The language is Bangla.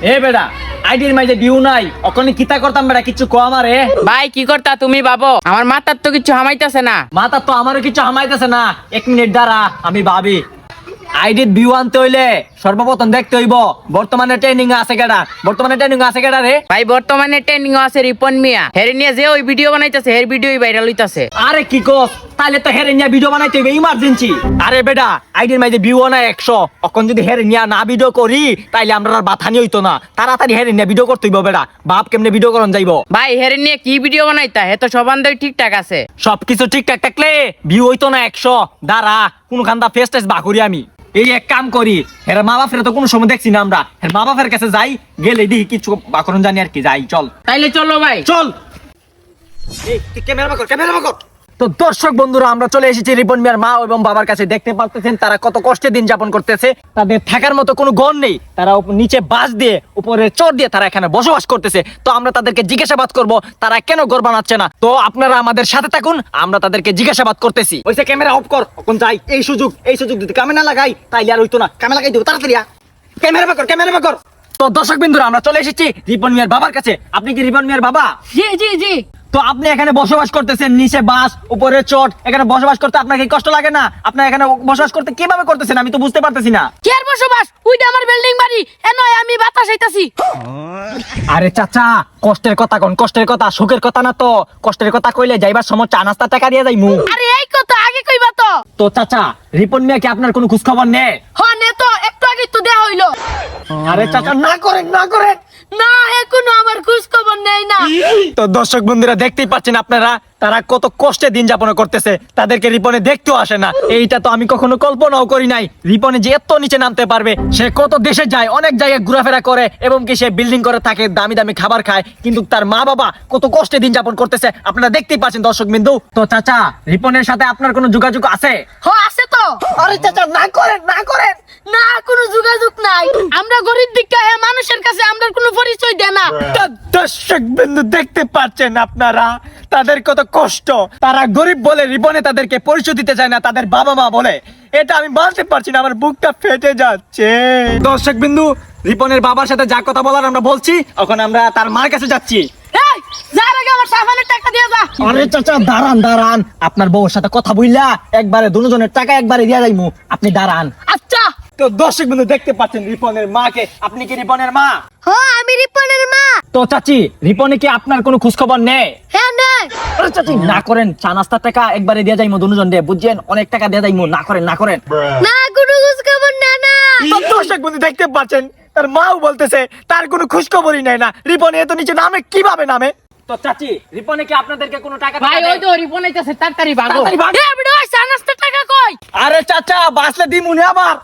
এ বেটা আইডির মাঝে ভিউ নাই ওখানে কিতা করতাম বেটা কিছু কো আমারে ভাই কি করতা তুমি ভাবো আমার মাথার তো কিছু হামাইতেছে না। মাথা তো আমারও কিছু হামাইতেছে না, 1 মিনিট দাঁড়া আমি ভাবি। আইডির ভিউ আনতে হইলে সর্বপ্রথম দেখতে হইব বর্তমানে ট্রেনিং আছে কেডা রে? ভাই বর্তমানে ট্রেনিং আছে রিপন মিয়া, হেরে নিয়ে যে ওই ভিডিও বানাইতেছে হের ভিডিওই ভাইরাল হইতাছে। আরে কি কস, তাহলে তো হেরে নিয়া ভিডিও বানাইতে হইবে ইমার্জেন্সি। আরে বেটা আইডির মাঝে ভিউ না 100, এখন যদি হেরে নিয়া না ভিডিও করি তাইলে আমরা আর বাথানি হইতো না, তাড়াতাড়ি হেরে নিয়া ভিডিও করতে হইব বেটা। বাপ কেমনে ভিডিও করন যাইব? ভাই হেরে নিয়ে কি ভিডিও বানাইতা, হে তো সবান্ধই ঠিকঠাক আছে। সবকিছু ঠিকঠাক থাকলে ভিউ হইতো না 100। দাঁড়া কোন খান্দা ফেস টেস বাকুরি আমি। এই এক কাম করি, হের মা বাপের তো কোনো সময় দেখছি না আমরা, হের মা বাপের কাছে যাই, গেলে দেখি কিছু বাকরণ জানি আর কি। যাই চল তাইলে চলো ভাই চল। এই তুই ক্যামেরা বাকর। তো দর্শক বন্ধুরা আমরা চলে এসেছি রিপন মিয়ার মা এবং বাবার কাছে। দেখতে পাচ্ছেন তারা কত কষ্টে দিন যাপন করতেছে, তাদের থাকার মতো কোনো ঘর নেই, তারা নিচে বাস দিয়ে উপরে চোর দিয়ে তারা এখানে বসবাস করতেছে। তো আমরা তাদেরকে জিজ্ঞাসাবাদ করব তারা কেন ঘর বানাচ্ছে না। তো আপনারা আমাদের সাথে থাকুন, আমরা তাদেরকে জিজ্ঞাসাবাদ করতেছি। ওইসে ক্যামেরা অফ কর, এখন যাই। এই সুযোগ যদি ক্যামেরা না লাগাই তাইলে আর হইতো না, ক্যামেরা লাগাই দেবো তাড়াতাড়ি। ক্যামেরা বাকর। তো দর্শক বিন্দুরা আমরা চলে এসেছি রিপন মিয়ার বাবার কাছে। আপনি কি রিপন মিয়ার বাবা? জি। তো আপনি এখানে বসবাস করতেছেন, নিচে বাস উপরে চট, এখানে বসবাস করতে আপনার কি কষ্ট লাগে না? আপনি এখানে বসবাস করতে কিভাবে করতেছেন আমি তো বুঝতে পারতেছি না। কি আর বসবাস, ওইটা আমার বিল্ডিং বাড়ি, এনয় আমি বাতাস আইতাছি। আরে চাচা কষ্টের কথা কোন, কষ্টের কথা সুখের কথা না তো। কষ্টের কথা কইলে যাইবার সময় চা নাস্তা টাকা দিয়ে যাইমু। আরে এই কথা আগে কইবা তো। তো চাচা রিপন মিয়া কি আপনার কোনো খোঁজ খবর নেই? হ নে তো, একটু আগে তো দেয়া হইলো। আরে চাচা না করেন। না এখনো আমার খোঁজ খবর নেই না। তো দর্শক বন্ধুরা দেখতেই পাচ্ছেন আপনারা তারা কত কষ্টে দিন যাপন করতেছে, তাদেরকে রিপনে দেখতেও আসে না। এইটা তো আমি কখনো কল্পনাও করি নাই, রিপনে যে এত নিচে নামতে পারবে। সে কত দেশে যায়, অনেক জায়গায় ঘোরাফেরা করে এবং কি সে বিল্ডিং করে থাকে, দামি দামি খাবার খায়, কিন্তু তার মা বাবা কত কষ্টে দিন যাপন করতেছে আপনারা দেখতেই পাচ্ছেন দর্শক বিন্দু। তো চাচা রিপনের সাথে আপনার কোনো যোগাযোগ আছে? হ আছে তো। আরে চাচা না করেন। না কোনো যোগাযোগ নাই, আমরা গরিব দিক্কা হে মানুষের কাছে আমরা কোনো পরিচয় দেয় না। তো দর্শক বিন্দু দেখতে পাচ্ছেন আপনারা তাদের কত কষ্ট, তারা গরিব বলে রিপনে তাদেরকে পরিচয় দিতে চায় না, তাদের বাবা মা বলে। এটা আমি মানতে পারছি না, আমার বুকটা ফেটে যাচ্ছে। দর্শক বিন্দু রিপনের বাবার সাথে যা কথা বলার আমরা বলছি, এখন আমরা তার মার কাছে যাচ্ছি। এই যার আগে আমার সাফানের টাকা দিয়ে যা। আরে চাচা দাঁড়ান, আপনার বউর সাথে কথা বললা একবারে দুজনের টাকা একবারে দিয়ে যাইমু, আপনি দাঁড়ান। আচ্ছা। তো দর্শক বিন্দু দেখতে পাচ্ছেন রিপনের মাকে। আপনি কি রিপনের মা? হ্যাঁ আমি রিপনের মা। তো চাচি রিপনে কি আপনার কোনো খোঁজ খবর নেই? হ্যাঁ নেই। আরে চাচি না করেন, চা নাস্তার টাকা একবারে দিয়ে যাইমু দুজন দিয়ে, বুঝছেন? অনেক টাকা দিয়ে যাইমু, না করেন। না কোনো খোঁজ খবর না না। তো দর্শক বন্ধু দেখতে পাচ্ছেন তার মাও বলতেছে তার কোনো খোঁজ খবরই নাই না, রিপনে এত নিচে নামে কিভাবে নামে? তো চাচি রিপনে কি আপনাদেরকে কোনো টাকা ভাই দেয়? ওই তো রিপন আইতাছে, তাড়াতাড়ি ভাগো। তাড়াতাড়ি ভাগ। এ বিড়ো চা নাস্তা টাকা কই? আরে চাচা বাসলে দিমুনি আবার।